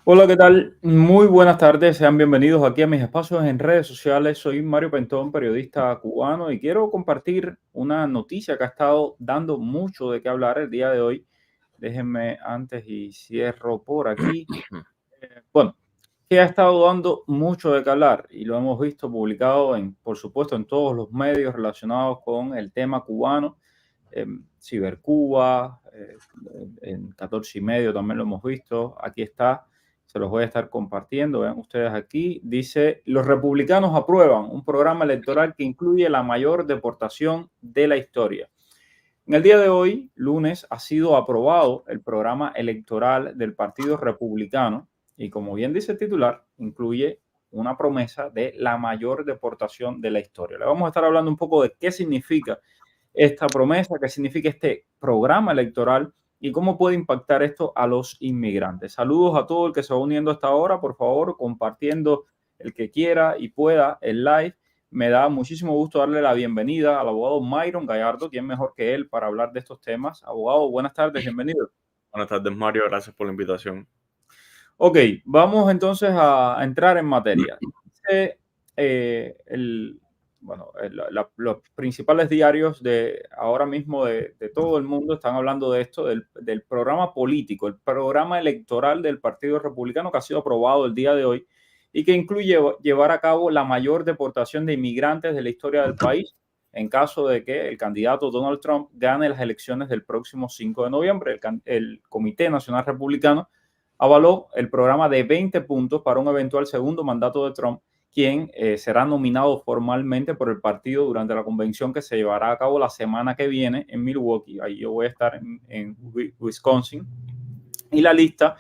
Hola, ¿qué tal? Muy buenas tardes, sean bienvenidos aquí a mis espacios en redes sociales. Soy Mario Pentón, periodista cubano, y quiero compartir una noticia que ha estado dando mucho de qué hablar el día de hoy. Déjenme antes y cierro por aquí. Bueno, que ha estado dando mucho de qué hablar y lo hemos visto publicado por supuesto, en todos los medios relacionados con el tema cubano, Cibercuba, en 14 y medio también lo hemos visto. Aquí está, se los voy a estar compartiendo. Vean ustedes aquí. Dice: los republicanos aprueban un programa electoral que incluye la mayor deportación de la historia. En el día de hoy, lunes, ha sido aprobado el programa electoral del Partido Republicano y, como bien dice el titular, incluye una promesa de la mayor deportación de la historia. Le vamos a estar hablando un poco de qué significa esta promesa, qué significa este programa electoral y cómo puede impactar esto a los inmigrantes. Saludos a todo el que se va uniendo a esta hora, por favor, compartiendo el que quiera y pueda el live. Me da muchísimo gusto darle la bienvenida al abogado Myron Gallardo, quien mejor que él para hablar de estos temas. Abogado, buenas tardes, bienvenido. Buenas tardes, Mario. Gracias por la invitación. Ok, vamos entonces a entrar en materia. Dice, bueno, los principales diarios de ahora mismo de todo el mundo están hablando de esto, del programa político, el programa electoral del Partido Republicano que ha sido aprobado el día de hoy y que incluye llevar a cabo la mayor deportación de inmigrantes de la historia del país en caso de que el candidato Donald Trump gane las elecciones del próximo 5 de noviembre. El Comité Nacional Republicano avaló el programa de 20 puntos para un eventual segundo mandato de Trump, quien será nominado formalmente por el partido durante la convención que se llevará a cabo la semana que viene en Milwaukee. Ahí yo voy a estar en Wisconsin. Y la lista,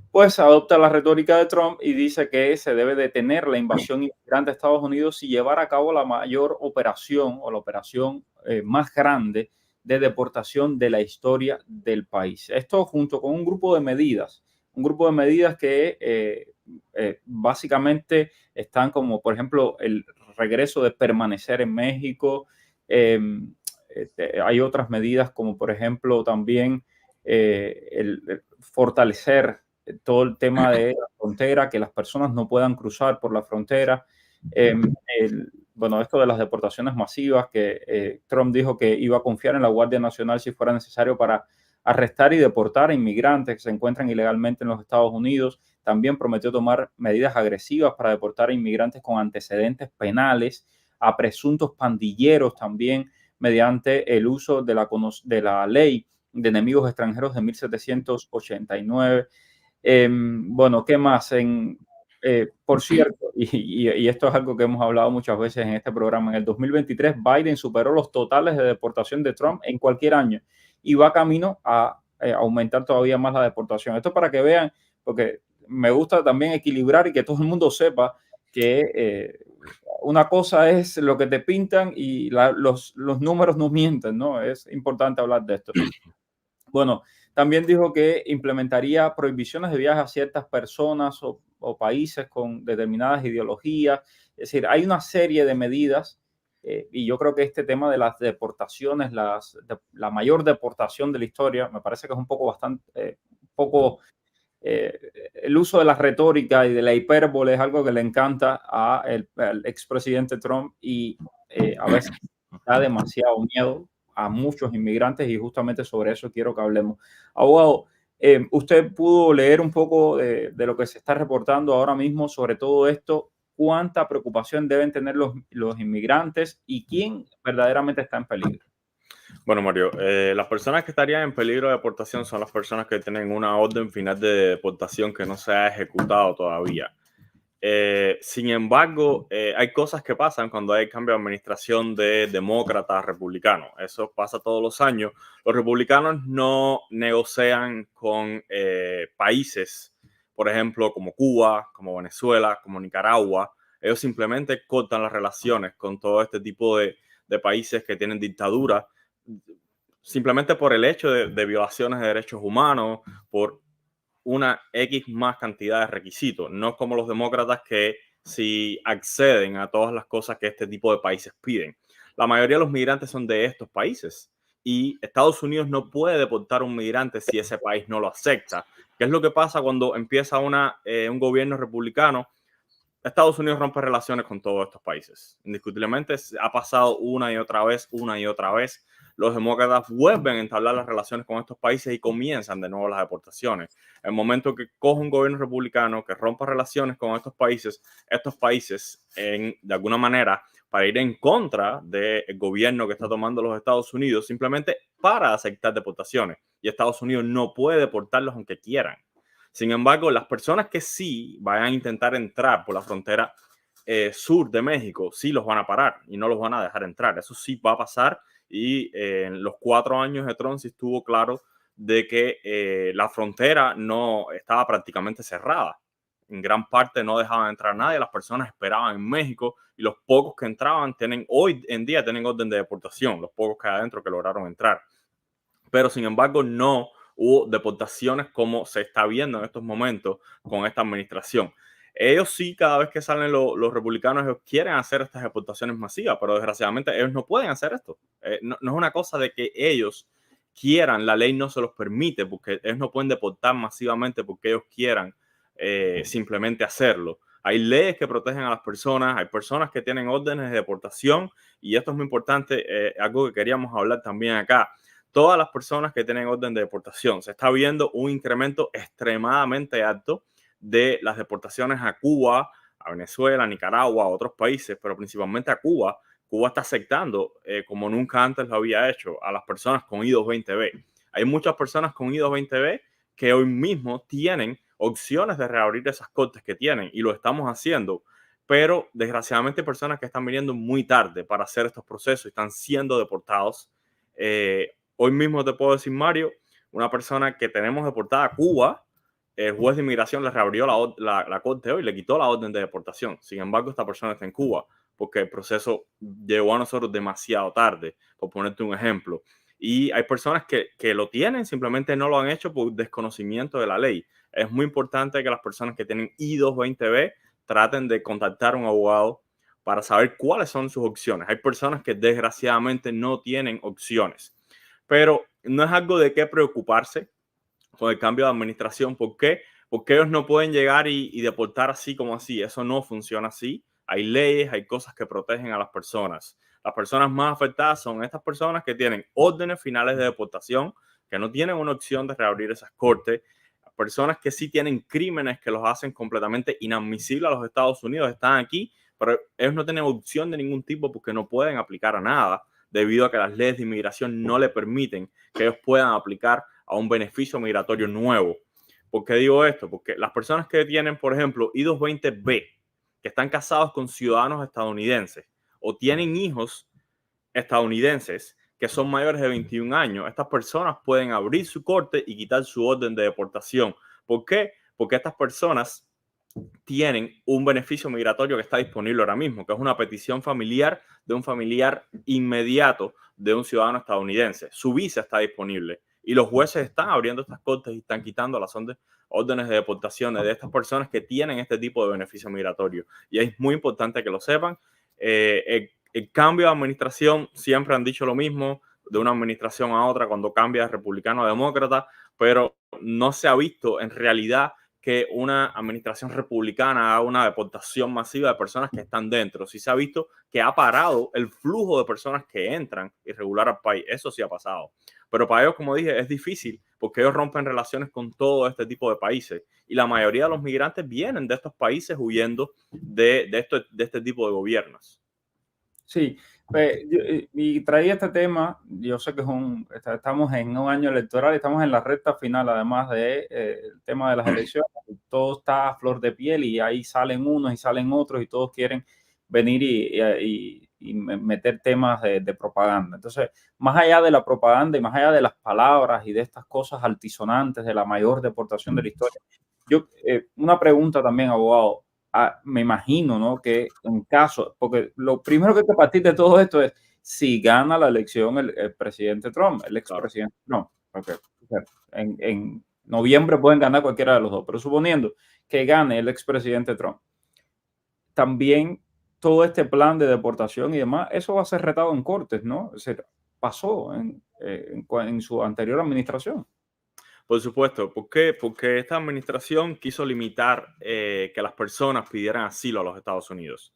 pues, adopta la retórica de Trump y dice que se debe detener la invasión inmigrante a Estados Unidos y llevar a cabo la mayor operación o la operación más grande de deportación de la historia del país. Esto junto con un grupo de medidas que básicamente están como, por ejemplo, el regreso de permanecer en México. Eh, Hay otras medidas como, por ejemplo, también el fortalecer todo el tema de la frontera, que las personas no puedan cruzar por la frontera. Eh, bueno, esto de las deportaciones masivas, que Trump dijo que iba a confiar en la Guardia Nacional si fuera necesario para arrestar y deportar a inmigrantes que se encuentran ilegalmente en los Estados Unidos. También prometió tomar medidas agresivas para deportar a inmigrantes con antecedentes penales, a presuntos pandilleros también, mediante el uso de la ley de enemigos extranjeros de 1789. Bueno, ¿qué más? Por cierto, y esto es algo que hemos hablado muchas veces en este programa, en el 2023 Biden superó los totales de deportación de Trump en cualquier año y va camino a aumentar todavía más la deportación. Esto para que vean, porque me gusta también equilibrar y que todo el mundo sepa que una cosa es lo que te pintan y los números no mienten, ¿no? Es importante hablar de esto. Bueno, también dijo que implementaría prohibiciones de viajes a ciertas personas o países con determinadas ideologías. Es decir, hay una serie de medidas y yo creo que este tema de las deportaciones, la mayor deportación de la historia, me parece que es un poco un poco el uso de la retórica y de la hipérbole es algo que le encanta al expresidente Trump y a veces da demasiado miedo a muchos inmigrantes y justamente sobre eso quiero que hablemos. Abogado, usted pudo leer un poco de lo que se está reportando ahora mismo sobre todo esto. ¿Cuánta preocupación deben tener los inmigrantes y quién verdaderamente está en peligro? Bueno, Mario, las personas que estarían en peligro de deportación son las personas que tienen una orden final de deportación que no se ha ejecutado todavía. Sin embargo, hay cosas que pasan cuando hay cambio de administración de demócratas a republicanos. Eso pasa todos los años. Los republicanos no negocian con países, por ejemplo, como Cuba, como Venezuela, como Nicaragua. Ellos simplemente cortan las relaciones con todo este tipo de países que tienen dictadura, simplemente por el hecho de violaciones de derechos humanos, por una X más cantidad de requisitos, no como los demócratas que si acceden a todas las cosas que este tipo de países piden. La mayoría de los migrantes son de estos países y Estados Unidos no puede deportar a un migrante si ese país no lo acepta. ¿Qué es lo que pasa cuando empieza un gobierno republicano? Estados Unidos rompe relaciones con todos estos países. Indiscutiblemente ha pasado una y otra vez, una y otra vez. Los demócratas vuelven a entablar las relaciones con estos países y comienzan de nuevo las deportaciones. El momento que coge un gobierno republicano que rompa relaciones con estos países, de alguna manera, para ir en contra del gobierno que está tomando los Estados Unidos, simplemente para aceptar deportaciones. Y Estados Unidos no puede deportarlos aunque quieran. Sin embargo, las personas que sí vayan a intentar entrar por la frontera sur de México, sí los van a parar y no los van a dejar entrar. Eso sí va a pasar y en los 4 años de Trump sí estuvo claro de que la frontera no estaba prácticamente cerrada. En gran parte no dejaban entrar nadie, las personas esperaban en México y los pocos que entraban hoy en día tienen orden de deportación, los pocos que hay adentro que lograron entrar. Pero sin embargo no hubo deportaciones como se está viendo en estos momentos con esta administración. Ellos sí, cada vez que salen los republicanos, ellos quieren hacer estas deportaciones masivas, pero desgraciadamente ellos no pueden hacer esto. No es una cosa de que ellos quieran, la ley no se los permite, porque ellos no pueden deportar masivamente porque ellos quieran simplemente hacerlo. Hay leyes que protegen a las personas, hay personas que tienen órdenes de deportación y esto es muy importante, algo que queríamos hablar también acá. Todas las personas que tienen orden de deportación. Se está viendo un incremento extremadamente alto de las deportaciones a Cuba, a Venezuela, a Nicaragua, a otros países, pero principalmente a Cuba. Cuba está aceptando, como nunca antes lo había hecho, a las personas con I-220B. Hay muchas personas con I-220B que hoy mismo tienen opciones de reabrir esas cortes que tienen y lo estamos haciendo, pero desgraciadamente hay personas que están viniendo muy tarde para hacer estos procesos y están siendo deportados. Hoy mismo te puedo decir, Mario, una persona que tenemos deportada a Cuba, el juez de inmigración le reabrió la corte hoy, le quitó la orden de deportación. Sin embargo, esta persona está en Cuba porque el proceso llegó a nosotros demasiado tarde, por ponerte un ejemplo. Y hay personas que lo tienen, simplemente no lo han hecho por desconocimiento de la ley. Es muy importante que las personas que tienen I-220B traten de contactar a un abogado para saber cuáles son sus opciones. Hay personas que desgraciadamente no tienen opciones. Pero no es algo de qué preocuparse con el cambio de administración. ¿Por qué? Porque ellos no pueden llegar y deportar así como así. Eso no funciona así. Hay leyes, hay cosas que protegen a las personas. Las personas más afectadas son estas personas que tienen órdenes finales de deportación, que no tienen una opción de reabrir esas cortes. Personas que sí tienen crímenes que los hacen completamente inadmisibles a los Estados Unidos, están aquí, pero ellos no tienen opción de ningún tipo porque no pueden aplicar a nada debido a que las leyes de inmigración no le permiten que ellos puedan aplicar a un beneficio migratorio nuevo. ¿Por qué digo esto? Porque las personas que tienen, por ejemplo, I-220B, que están casados con ciudadanos estadounidenses o tienen hijos estadounidenses que son mayores de 21 años, estas personas pueden abrir su corte y quitar su orden de deportación. ¿Por qué? Porque estas personas tienen un beneficio migratorio que está disponible ahora mismo, que es una petición familiar de un familiar inmediato de un ciudadano estadounidense. Su visa está disponible y los jueces están abriendo estas cortes y están quitando las órdenes de deportación de estas personas que tienen este tipo de beneficio migratorio. Y es muy importante que lo sepan. El cambio de administración, siempre han dicho lo mismo, de una administración a otra cuando cambia de republicano a demócrata, pero no se ha visto en realidad que una administración republicana haga una deportación masiva de personas que están dentro. Sí se ha visto que ha parado el flujo de personas que entran irregular al país. Eso sí ha pasado. Pero para ellos, como dije, es difícil porque ellos rompen relaciones con todo este tipo de países. Y la mayoría de los migrantes vienen de estos países huyendo de este tipo de gobiernos. Sí, y traía este tema, yo sé que estamos en un año electoral, estamos en la recta final, además de el tema de las elecciones, todo está a flor de piel y ahí salen unos y salen otros y todos quieren venir y meter temas de propaganda. Entonces, más allá de la propaganda y más allá de las palabras y de estas cosas altisonantes de la mayor deportación de la historia, una pregunta también, abogado. Me imagino, ¿no? Que en caso, porque lo primero que hay que partir de todo esto es si gana la elección el presidente Trump, el expresidente Trump. Okay. En noviembre pueden ganar cualquiera de los dos, pero suponiendo que gane el expresidente Trump, también todo este plan de deportación y demás, eso va a ser retado en cortes, ¿no? Es decir, pasó en su anterior administración. Por supuesto. ¿Por qué? Porque esta administración quiso limitar que las personas pidieran asilo a los Estados Unidos.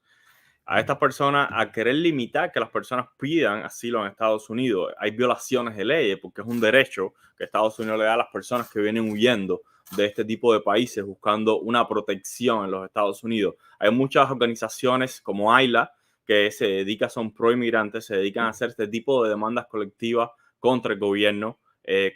A estas personas, a querer limitar que las personas pidan asilo en Estados Unidos, hay violaciones de leyes porque es un derecho que Estados Unidos le da a las personas que vienen huyendo de este tipo de países buscando una protección en los Estados Unidos. Hay muchas organizaciones como AILA que se dedican, son pro inmigrantes, se dedican a hacer este tipo de demandas colectivas contra el gobierno,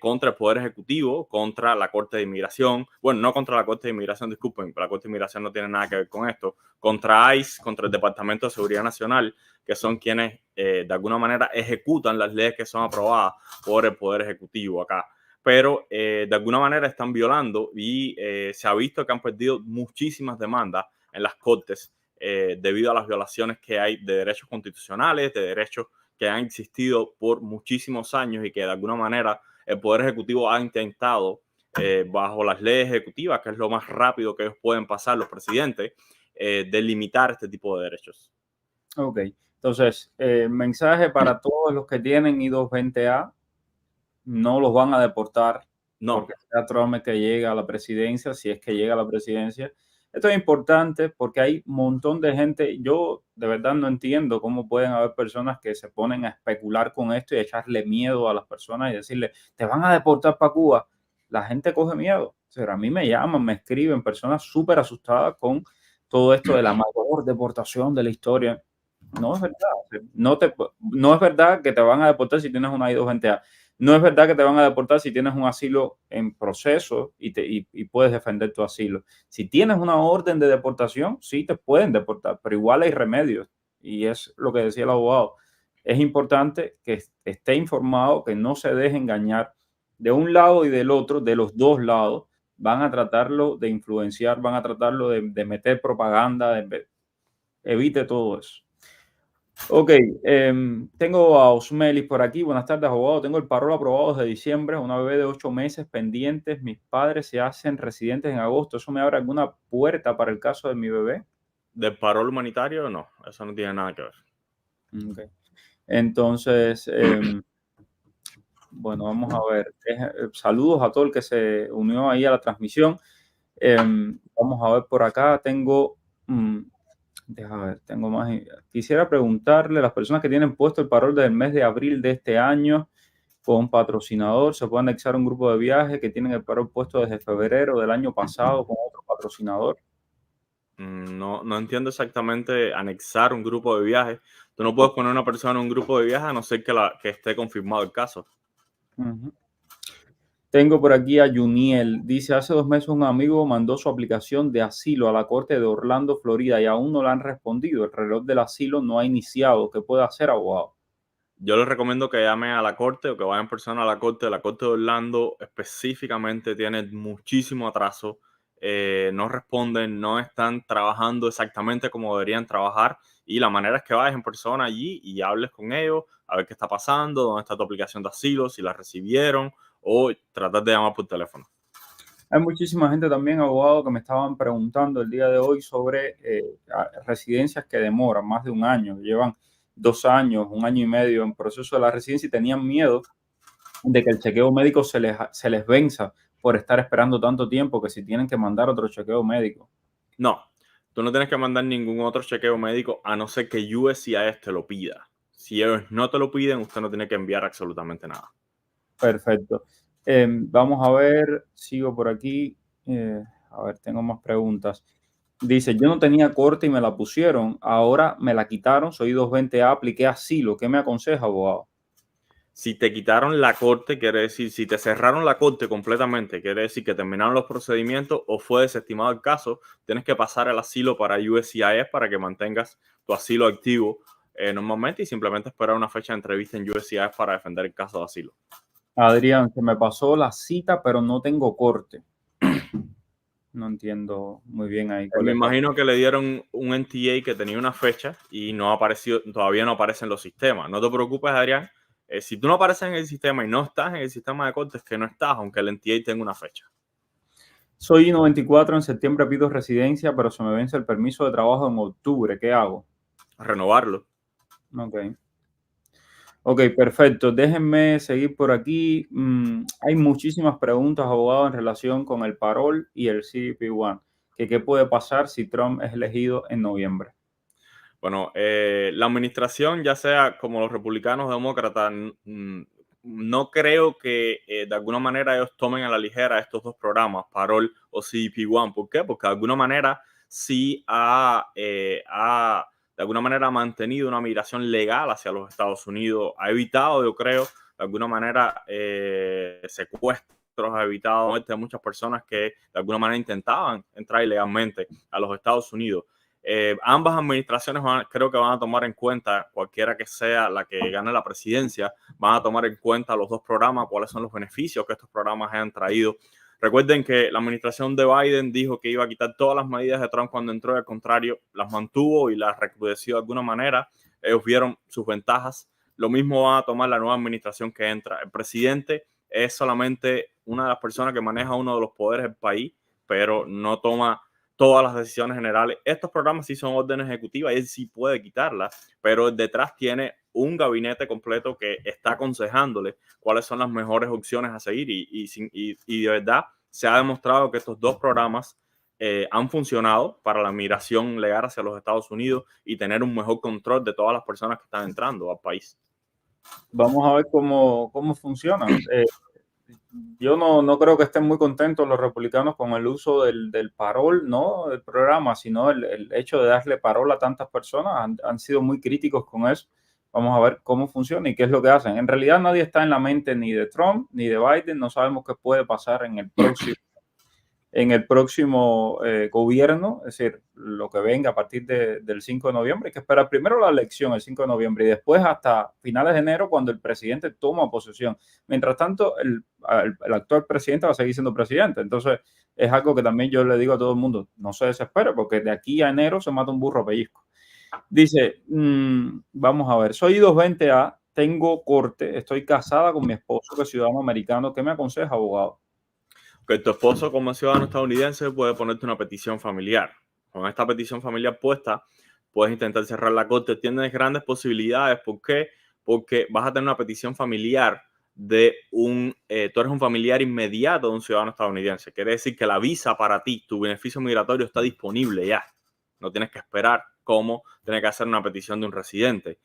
contra el Poder Ejecutivo, contra la Corte de Inmigración. Bueno, no contra la Corte de Inmigración, disculpen, la Corte de Inmigración no tiene nada que ver con esto. Contra ICE, contra el Departamento de Seguridad Nacional, que son quienes de alguna manera ejecutan las leyes que son aprobadas por el Poder Ejecutivo acá. Pero de alguna manera están violando y se ha visto que han perdido muchísimas demandas en las cortes debido a las violaciones que hay de derechos constitucionales, de derechos que han existido por muchísimos años y que de alguna manera el Poder Ejecutivo ha intentado, bajo las leyes ejecutivas, que es lo más rápido que ellos pueden pasar, los presidentes, delimitar este tipo de derechos. Ok, entonces, mensaje para todos los que tienen I-220A, no los van a deportar No, porque sea Trump el que llega a la presidencia, si es que llega a la presidencia. Esto es importante porque hay un montón de gente, yo de verdad no entiendo cómo pueden haber personas que se ponen a especular con esto y echarle miedo a las personas y decirle, te van a deportar para Cuba. La gente coge miedo. O sea, a mí me llaman, me escriben personas súper asustadas con todo esto de la mayor deportación de la historia. No es verdad. No es verdad que te van a deportar si tienes una I-220A. No es verdad que te van a deportar si tienes un asilo en proceso y puedes defender tu asilo. Si tienes una orden de deportación, sí te pueden deportar, pero igual hay remedios. Y es lo que decía el abogado. Es importante que esté informado, que no se deje engañar de un lado y del otro, de los dos lados. Van a tratarlo de influenciar, van a tratarlo de meter propaganda, evite todo eso. Ok, tengo a Osmelis por aquí. Buenas tardes, abogado. Tengo el parol aprobado desde diciembre, una bebé de 8 meses pendientes. Mis padres se hacen residentes en agosto. ¿Eso me abre alguna puerta para el caso de mi bebé? del parol humanitario, no, eso no tiene nada que ver. Okay. Entonces, bueno, vamos a ver. Saludos a todo el que se unió ahí a la transmisión. Vamos a ver por acá. Tengo... Deja ver, tengo más. Quisiera preguntarle a las personas que tienen puesto el parol del mes de abril de este año con patrocinador, ¿se puede anexar un grupo de viaje que tienen el parol puesto desde febrero del año pasado con otro patrocinador? No, no entiendo exactamente anexar un grupo de viaje. Tú no puedes poner una persona en un grupo de viaje a no ser que esté confirmado el caso. Uh-huh. Tengo por aquí a Juniel. Dice, hace 2 meses un amigo mandó su aplicación de asilo a la corte de Orlando, Florida, y aún no le han respondido. El reloj del asilo no ha iniciado. ¿Qué puede hacer, abogado? Yo les recomiendo que llamen a la corte o que vayan en persona a la corte. La corte de Orlando específicamente tiene muchísimo atraso. No responden, no están trabajando exactamente como deberían trabajar. Y la manera es que vayas en persona allí y hables con ellos, a ver qué está pasando, dónde está tu aplicación de asilo, si la recibieron, o tratar de llamar por teléfono. Hay muchísima gente también, abogado, que me estaban preguntando el día de hoy sobre residencias que demoran más de un año, llevan 2 años, 1 año y medio en proceso de la residencia y tenían miedo de que el chequeo médico se les venza por estar esperando tanto tiempo, que si tienen que mandar otro chequeo médico. No, tú no tienes que mandar ningún otro chequeo médico a no ser que USCIS te lo pida. Si ellos no te lo piden, usted no tiene que enviar absolutamente nada. Perfecto. Vamos a ver, sigo por aquí. A ver, tengo más preguntas. Dice, yo no tenía corte y me la pusieron, ahora me la quitaron, soy 220A, apliqué asilo. ¿Qué me aconseja, abogado? Si te quitaron la corte, quiere decir, si te cerraron la corte completamente, quiere decir que terminaron los procedimientos o fue desestimado el caso, tienes que pasar el asilo para USCIS para que mantengas tu asilo activo normalmente y simplemente esperar una fecha de entrevista en USCIS para defender el caso de asilo. Adrián, se me pasó la cita, pero no tengo corte. No entiendo muy bien ahí. Me imagino que le dieron un NTA que tenía una fecha y no apareció, todavía no aparece en los sistemas. No te preocupes, Adrián. Si tú no apareces en el sistema y no estás en el sistema de cortes, que no estás, aunque el NTA tenga una fecha. Soy 94, en septiembre pido residencia, pero se me vence el permiso de trabajo en octubre. ¿Qué hago? Renovarlo. Ok. Ok, perfecto. Déjenme seguir por aquí. Hay muchísimas preguntas, abogado, en relación con el parol y el CDP-1. ¿Qué puede pasar si Trump es elegido en noviembre? Bueno, la administración, ya sea como los republicanos o demócratas, no creo que de alguna manera ellos tomen a la ligera estos dos programas, Parol o CDP-1. ¿Por qué? Porque de alguna manera sí ha de alguna manera mantenido una migración legal hacia los Estados Unidos, ha evitado, yo creo, de alguna manera secuestros, ha evitado muerte de muchas personas que de alguna manera intentaban entrar ilegalmente a los Estados Unidos. Ambas administraciones creo que van a tomar en cuenta, cualquiera que sea la que gane la presidencia, van a tomar en cuenta los dos programas, cuáles son los beneficios que estos programas han traído. Recuerden que la administración de Biden dijo que iba a quitar todas las medidas de Trump cuando entró, y al contrario, las mantuvo y las recrudeció de alguna manera. Ellos vieron sus ventajas. Lo mismo va a tomar la nueva administración que entra. El presidente es solamente una de las personas que maneja uno de los poderes del país, pero no toma todas las decisiones generales. Estos programas sí son órdenes ejecutivas y él sí puede quitarlas, pero detrás tiene un gabinete completo que está aconsejándole cuáles son las mejores opciones a seguir y de verdad se ha demostrado que estos dos programas han funcionado para la migración legal hacia los Estados Unidos y tener un mejor control de todas las personas que están entrando al país. Vamos a ver cómo funcionan. Yo no creo que estén muy contentos los republicanos con el uso del parol, no del programa, sino el hecho de darle parol a tantas personas. Han sido muy críticos con eso. Vamos a ver cómo funciona y qué es lo que hacen. En realidad nadie está en la mente ni de Trump ni de Biden. No sabemos qué puede pasar en el próximo gobierno, es decir, lo que venga a partir del 5 de noviembre. Hay que esperar primero la elección, el 5 de noviembre, y después hasta finales de enero, cuando el presidente toma posesión. Mientras tanto, el actual presidente va a seguir siendo presidente. Entonces, es algo que también yo le digo a todo el mundo, no se desespere, porque de aquí a enero se mata un burro a pellizco. Dice, vamos a ver, soy I220A, tengo corte, estoy casada con mi esposo, que es ciudadano americano. ¿Qué me aconseja, abogado? Que tu esposo como ciudadano estadounidense puede ponerte una petición familiar. Con esta petición familiar puesta, puedes intentar cerrar la corte. Tienes grandes posibilidades. ¿Por qué? Porque vas a tener una petición familiar de tú eres un familiar inmediato de un ciudadano estadounidense. Quiere decir que la visa para ti, tu beneficio migratorio está disponible ya. No tienes que esperar como tienes que hacer una petición de un residente.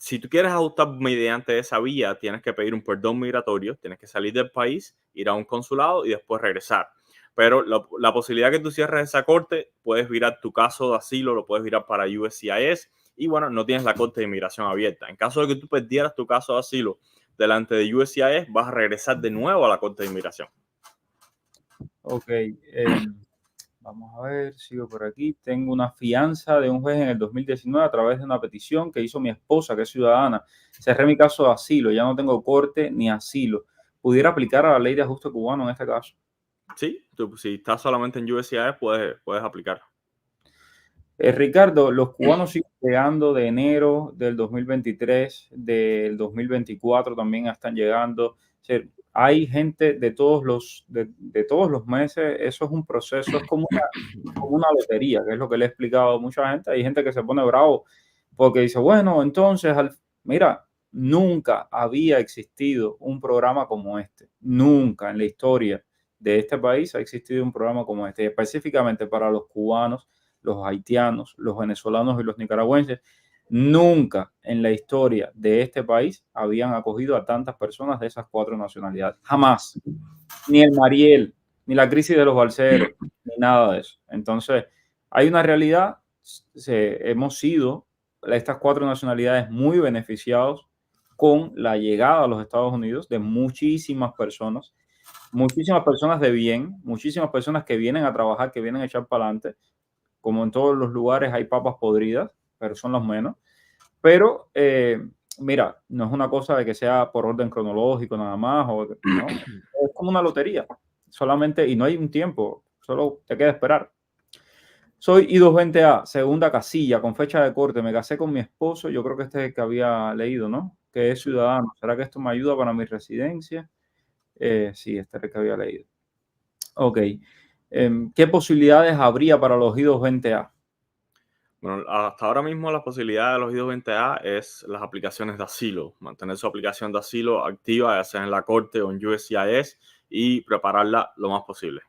Si tú quieres adoptar mediante esa vía, tienes que pedir un perdón migratorio, tienes que salir del país, ir a un consulado y después regresar. Pero la posibilidad que tú cierres esa corte, puedes virar tu caso de asilo, lo puedes virar para USCIS y bueno, no tienes la corte de inmigración abierta. En caso de que tú perdieras tu caso de asilo delante de USCIS, vas a regresar de nuevo a la corte de inmigración. Ok, vamos a ver, sigo por aquí. Tengo una fianza de un juez en el 2019 a través de una petición que hizo mi esposa, que es ciudadana. Cerré mi caso de asilo, ya no tengo corte ni asilo. ¿Pudiera aplicar a la ley de ajuste cubano en este caso? Sí, si estás solamente en USCIS, puedes aplicar. Ricardo, los cubanos siguen llegando de enero del 2023, del 2024 también están llegando. O sea, hay gente de todos los meses. Eso es un proceso, es como una lotería, que es lo que le he explicado a mucha gente. Hay gente que se pone bravo porque dice, bueno, entonces, mira, nunca había existido un programa como este. Nunca en la historia de este país ha existido un programa como este, específicamente para los cubanos, los haitianos, los venezolanos y los nicaragüenses. Nunca en la historia de este país habían acogido a tantas personas de esas cuatro nacionalidades. Jamás. Ni el Mariel, ni la crisis de los balseros, ni nada de eso. Entonces, hay una realidad. Hemos sido, estas cuatro nacionalidades, muy beneficiados con la llegada a los Estados Unidos de muchísimas personas de bien, muchísimas personas que vienen a trabajar, que vienen a echar para adelante. Como en todos los lugares hay papas podridas, pero son los menos. Pero mira, no es una cosa de que sea por orden cronológico nada más, no, es como una lotería, solamente, y no hay un tiempo, solo te queda esperar. Soy I220A, segunda casilla, con fecha de corte, me casé con mi esposo, yo creo que este es el que había leído, ¿no? Que es ciudadano. ¿Será que esto me ayuda para mi residencia? Sí, este es el que había leído. Ok. ¿Qué posibilidades habría para los I220A? Bueno, hasta ahora mismo la posibilidad de los I-220A es las aplicaciones de asilo, mantener su aplicación de asilo activa, ya sea en la corte o en USCIS, y prepararla lo más posible.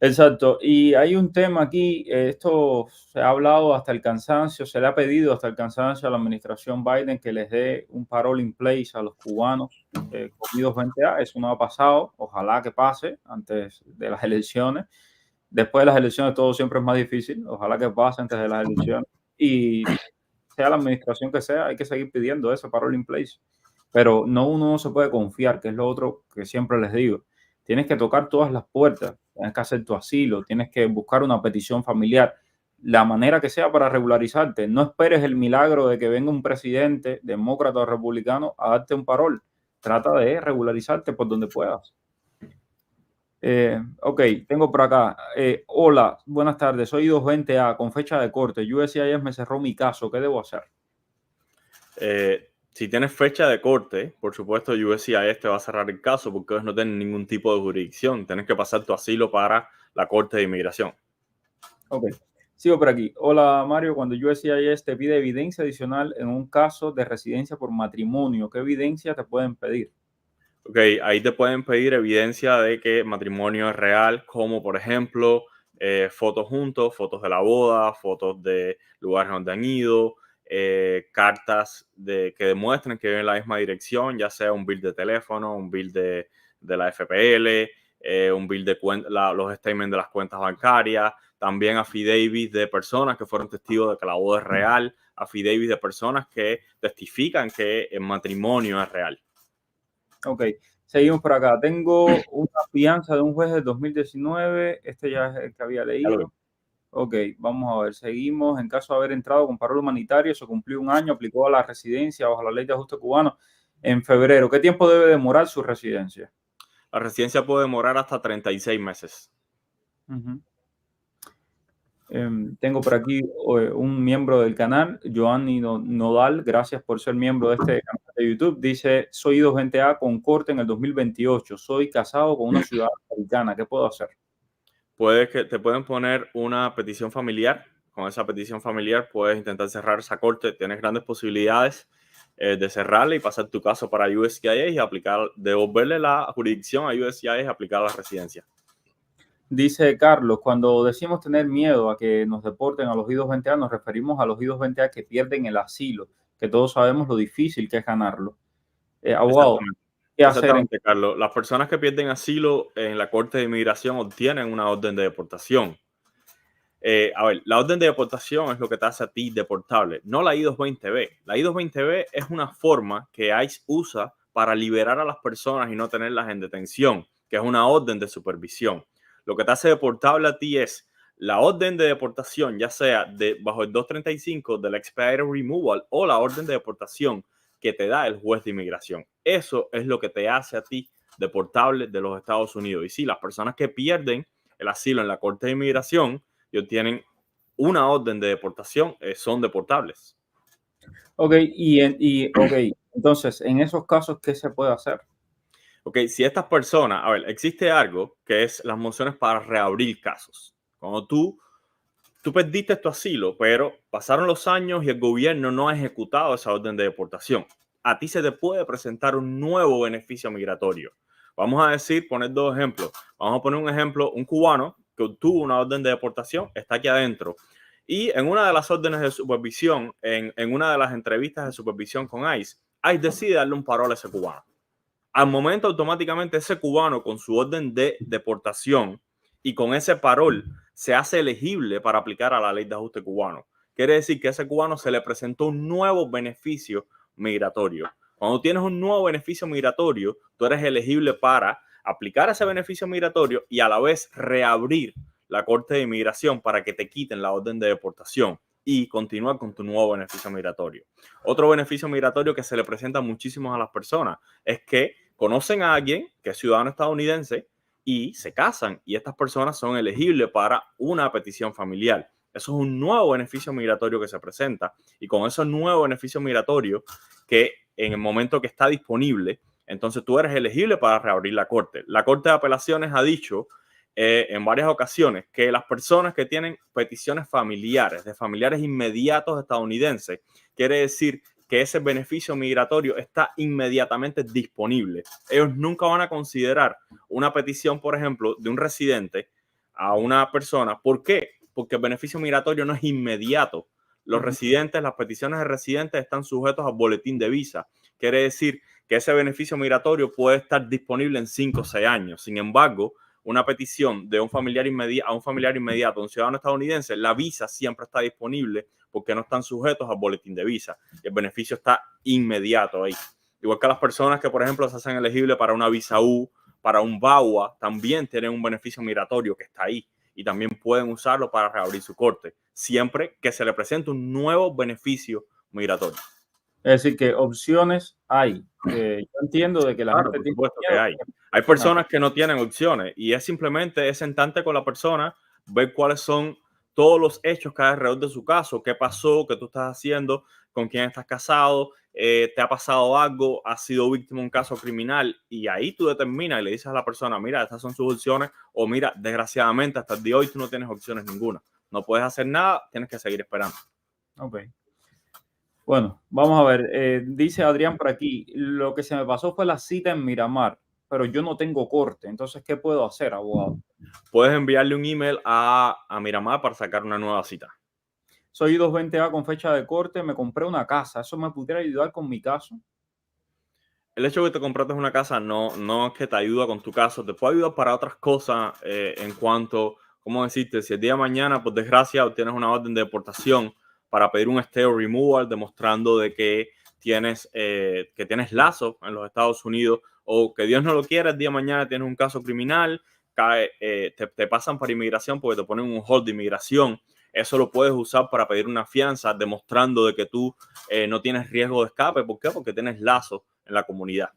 Exacto. Y hay un tema aquí, esto se ha hablado hasta el cansancio, se le ha pedido hasta el cansancio a la administración Biden que les dé un parole in place a los cubanos con I-220A. Eso no ha pasado, ojalá que pase antes de las elecciones. Después de las elecciones todo siempre es más difícil, ojalá que pase antes de las elecciones. Y sea la administración que sea, hay que seguir pidiendo ese parole in place. Pero no, uno no se puede confiar, que es lo otro que siempre les digo. Tienes que tocar todas las puertas, tienes que hacer tu asilo, tienes que buscar una petición familiar, la manera que sea para regularizarte. No esperes el milagro de que venga un presidente, demócrata o republicano, a darte un parol. Trata de regularizarte por donde puedas. Ok, tengo por acá. Hola, buenas tardes. Soy 220A con fecha de corte. USCIS me cerró mi caso. ¿Qué debo hacer? Si tienes fecha de corte, por supuesto, USCIS te va a cerrar el caso porque ellos no tienen ningún tipo de jurisdicción. Tienes que pasar tu asilo para la Corte de Inmigración. Ok, sigo por aquí. Hola Mario, cuando USCIS te pide evidencia adicional en un caso de residencia por matrimonio, ¿qué evidencia te pueden pedir? Ok, ahí te pueden pedir evidencia de que el matrimonio es real, como por ejemplo fotos juntos, fotos de la boda, fotos de lugares donde han ido, cartas que demuestren que viven en la misma dirección, ya sea un bill de teléfono, un bill de la FPL, un bill de los statements de las cuentas bancarias, también affidavits de personas que fueron testigos de que la boda es real, affidavits de personas que testifican que el matrimonio es real. Ok, seguimos por acá. Tengo una fianza de un juez de 2019. Este ya es el que había leído. Ok, vamos a ver. Seguimos. En caso de haber entrado con parol humanitario, se cumplió un año, aplicó a la residencia bajo la ley de ajuste cubano en febrero. ¿Qué tiempo debe demorar su residencia? La residencia puede demorar hasta 36 meses. Tengo por aquí un miembro del canal, Joanny Nodal, gracias por ser miembro de este canal de YouTube. Dice, soy 220A con corte en el 2028, soy casado con una ciudadana americana, ¿qué puedo hacer? Te pueden poner una petición familiar. Con esa petición familiar puedes intentar cerrar esa corte. Tienes grandes posibilidades de cerrarla y pasar tu caso para USCIS y devolverle la jurisdicción a USCIS y aplicar la residencia. Dice Carlos, cuando decimos tener miedo a que nos deporten a los I-220A, nos referimos a los I-220A que pierden el asilo, que todos sabemos lo difícil que es ganarlo. Abogado, Exactamente. ¿qué hacer Exactamente, Carlos. Las personas que pierden asilo en la Corte de Inmigración obtienen una orden de deportación. A ver, la orden de deportación es lo que te hace a ti deportable, no la I-220B. La I-220B es una forma que ICE usa para liberar a las personas y no tenerlas en detención, que es una orden de supervisión. Lo que te hace deportable a ti es la orden de deportación, ya sea bajo el 235 del Expedited Removal o la orden de deportación que te da el juez de inmigración. Eso es lo que te hace a ti deportable de los Estados Unidos. Y sí, las personas que pierden el asilo en la Corte de Inmigración y obtienen una orden de deportación, son deportables. Ok, ok, entonces, en esos casos, ¿qué se puede hacer? Ok, si estas personas, a ver, existe algo que es las mociones para reabrir casos. Cuando tú perdiste tu asilo, pero pasaron los años y el gobierno no ha ejecutado esa orden de deportación, a ti se te puede presentar un nuevo beneficio migratorio. Vamos a decir, poner dos ejemplos. Vamos a poner un ejemplo, un cubano que obtuvo una orden de deportación, está aquí adentro. Y en una de las órdenes de supervisión, en una de las entrevistas de supervisión con ICE, ICE decide darle un parol a ese cubano. Al momento, automáticamente, ese cubano con su orden de deportación y con ese parol se hace elegible para aplicar a la ley de ajuste cubano. Quiere decir que a ese cubano se le presentó un nuevo beneficio migratorio. Cuando tienes un nuevo beneficio migratorio, tú eres elegible para aplicar ese beneficio migratorio y a la vez reabrir la Corte de Inmigración para que te quiten la orden de deportación y continuar con tu nuevo beneficio migratorio. Otro beneficio migratorio que se le presenta muchísimo a las personas es que conocen a alguien que es ciudadano estadounidense y se casan y estas personas son elegibles para una petición familiar. Eso es un nuevo beneficio migratorio que se presenta y con esos nuevos beneficios migratorios que en el momento que está disponible, entonces tú eres elegible para reabrir la corte. La Corte de Apelaciones ha dicho en varias ocasiones que las personas que tienen peticiones familiares, de familiares inmediatos estadounidenses, quiere decir que ese beneficio migratorio está inmediatamente disponible. Ellos nunca van a considerar una petición, por ejemplo, de un residente a una persona. ¿Por qué? Porque el beneficio migratorio no es inmediato. Los residentes, las peticiones de residentes están sujetos al boletín de visa. Quiere decir que ese beneficio migratorio puede estar disponible en 5 o 6 años. Sin embargo, una petición de un familiar a un familiar inmediato, un ciudadano estadounidense, la visa siempre está disponible porque no están sujetos al boletín de visa. Y el beneficio está inmediato ahí. Igual que las personas que, por ejemplo, se hacen elegibles para una visa U, para un VAWA, también tienen un beneficio migratorio que está ahí y también pueden usarlo para reabrir su corte, siempre que se le presente un nuevo beneficio migratorio. Es decir, que opciones hay. Yo entiendo de que la Claro, gente por tiene supuesto que miedo. hay. Hay personas que no tienen opciones y es simplemente es sentarte con la persona, ver cuáles son todos los hechos que hay alrededor de su caso, qué pasó, qué tú estás haciendo, con quién estás casado, te ha pasado algo, has sido víctima de un caso criminal y ahí tú determinas y le dices a la persona, mira, estas son sus opciones o mira, desgraciadamente hasta el día de hoy tú no tienes opciones ninguna. No puedes hacer nada, tienes que seguir esperando. Ok. Bueno, vamos a ver. Dice Adrián por aquí, lo que se me pasó fue la cita en Miramar, pero yo no tengo corte. Entonces, ¿qué puedo hacer, abogado? Puedes enviarle un email a Miramar para sacar una nueva cita. Soy 220A con fecha de corte, me compré una casa. ¿Eso me pudiera ayudar con mi caso? El hecho de que te compraste una casa no es que te ayuda con tu caso, te puede ayudar para otras cosas en cuanto, ¿cómo decirte? Si el día de mañana, por desgracia, obtienes una orden de deportación para pedir un stay removal demostrando de que tienes lazos en los Estados Unidos o que Dios no lo quiera, el día de mañana tienes un caso criminal, te pasan para inmigración porque te ponen un hold de inmigración. Eso lo puedes usar para pedir una fianza demostrando de que tú no tienes riesgo de escape. ¿Por qué? Porque tienes lazos en la comunidad.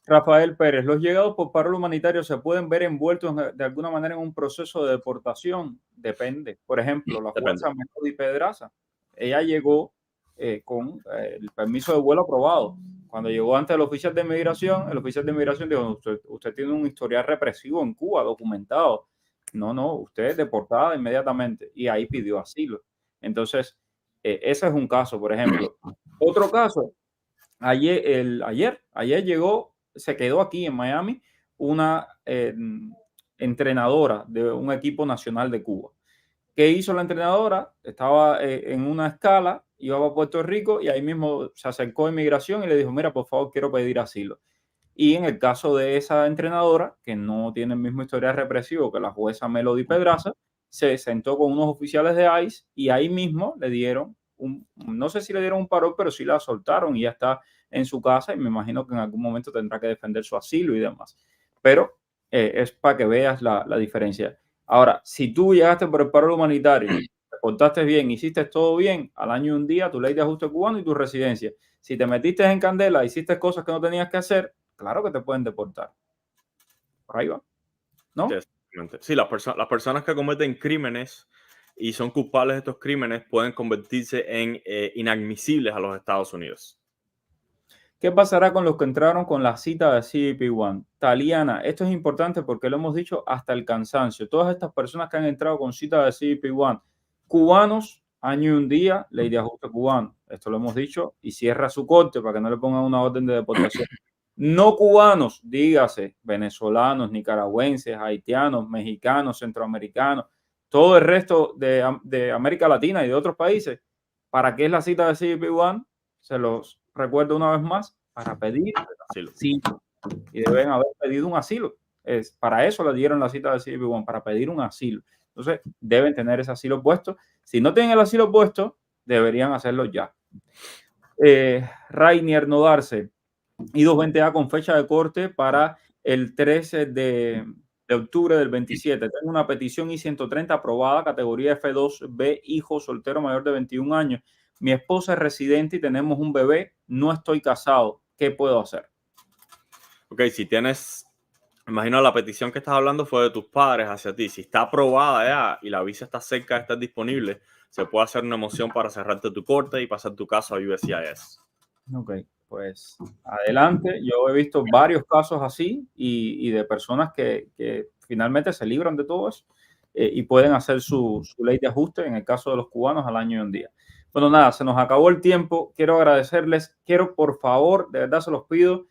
Rafael Pérez, los llegados por paro humanitario se pueden ver envueltos de alguna manera en un proceso de deportación. Depende. Por ejemplo, la Depende. jueza Melody Pedraza, ella llegó con el permiso de vuelo aprobado. Cuando llegó ante el oficial de inmigración, el oficial de inmigración dijo, usted tiene un historial represivo en Cuba documentado. No, usted es deportada inmediatamente y ahí pidió asilo. Entonces, ese es un caso, por ejemplo. Otro caso, ayer llegó, se quedó aquí en Miami una entrenadora de un equipo nacional de Cuba. ¿Qué hizo la entrenadora? Estaba en una escala, iba a Puerto Rico y ahí mismo se acercó a inmigración y le dijo, mira, por favor, quiero pedir asilo. Y en el caso de esa entrenadora, que no tiene el mismo historial represivo que la jueza Melody Pedraza, se sentó con unos oficiales de ICE y ahí mismo le dieron no sé si le dieron un parol, pero sí la soltaron y ya está en su casa y me imagino que en algún momento tendrá que defender su asilo y demás. Pero es para que veas la diferencia. Ahora, si tú llegaste por el parol humanitario, te portaste bien, hiciste todo bien, al año y un día, tu ley de ajuste cubano y tu residencia. Si te metiste en candela, hiciste cosas que no tenías que hacer, claro que te pueden deportar. Por ahí va, Sí, ¿no? exactamente. Sí, las personas que cometen crímenes y son culpables de estos crímenes pueden convertirse en inadmisibles a los Estados Unidos. ¿Qué pasará con los que entraron con la cita de CBP-1? Taliana, esto es importante porque lo hemos dicho hasta el cansancio. Todas estas personas que han entrado con cita de CBP-1, cubanos, año y un día, ley de ajuste cubano. Esto lo hemos dicho y cierra su corte para que no le pongan una orden de deportación. No cubanos, dígase, venezolanos, nicaragüenses, haitianos, mexicanos, centroamericanos, todo el resto de América Latina y de otros países. ¿Para qué es la cita de CBP-1? Se los recuerdo una vez más, para pedir Asilo. asilo. Y deben haber pedido un asilo. Para eso le dieron la cita de CBP-1, para pedir un asilo. Entonces, deben tener ese asilo puesto. Si no tienen el asilo puesto, deberían hacerlo ya. Rainier Nodarse, I220A con fecha de corte para el 13 de octubre del 27. Tengo una petición I-130 aprobada, categoría F2B, hijo soltero mayor de 21 años. Mi esposa es residente y tenemos un bebé. No estoy casado. ¿Qué puedo hacer? Ok, si tienes, imagino la petición que estás hablando fue de tus padres hacia ti. Si está aprobada ya y la visa está cerca de estar disponible, se puede hacer una moción para cerrarte tu corte y pasar tu caso a USCIS. Ok, pues adelante. Yo he visto varios casos así y de personas que finalmente se libran de todo eso y pueden hacer su ley de ajuste en el caso de los cubanos al año y un día. Bueno, nada, se nos acabó el tiempo. Quiero agradecerles. Quiero, por favor, de verdad se los pido,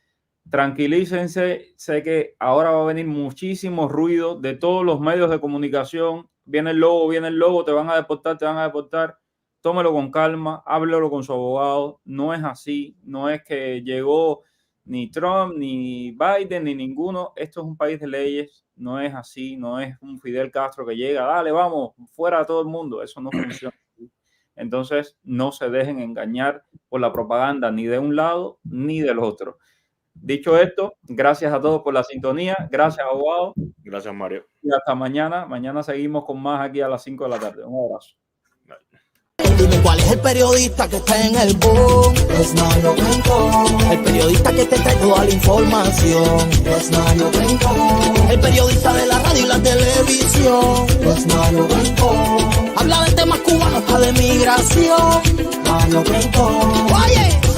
tranquilícense. Sé que ahora va a venir muchísimo ruido de todos los medios de comunicación. Viene el lobo, te van a deportar. Tómelo con calma, háblelo con su abogado. No es así. No es que llegó ni Trump, ni Biden, ni ninguno. Esto es un país de leyes. No es así. No es un Fidel Castro que llega, dale, vamos, fuera a todo el mundo. Eso no funciona. Entonces, no se dejen engañar por la propaganda ni de un lado ni del otro. Dicho esto, gracias a todos por la sintonía. Gracias, abogado. Gracias, Mario. Y hasta mañana. Mañana seguimos con más aquí a las 5 de la tarde. Un abrazo. Dime cuál es el periodista que está en el boom. Es Mario Rincón. El periodista que te trae toda la información. Es Mario Rincón. El periodista de la radio y la televisión. Es Mario Rincón. Habla de temas cubanos hasta de migración. Mario Rincón. Oye.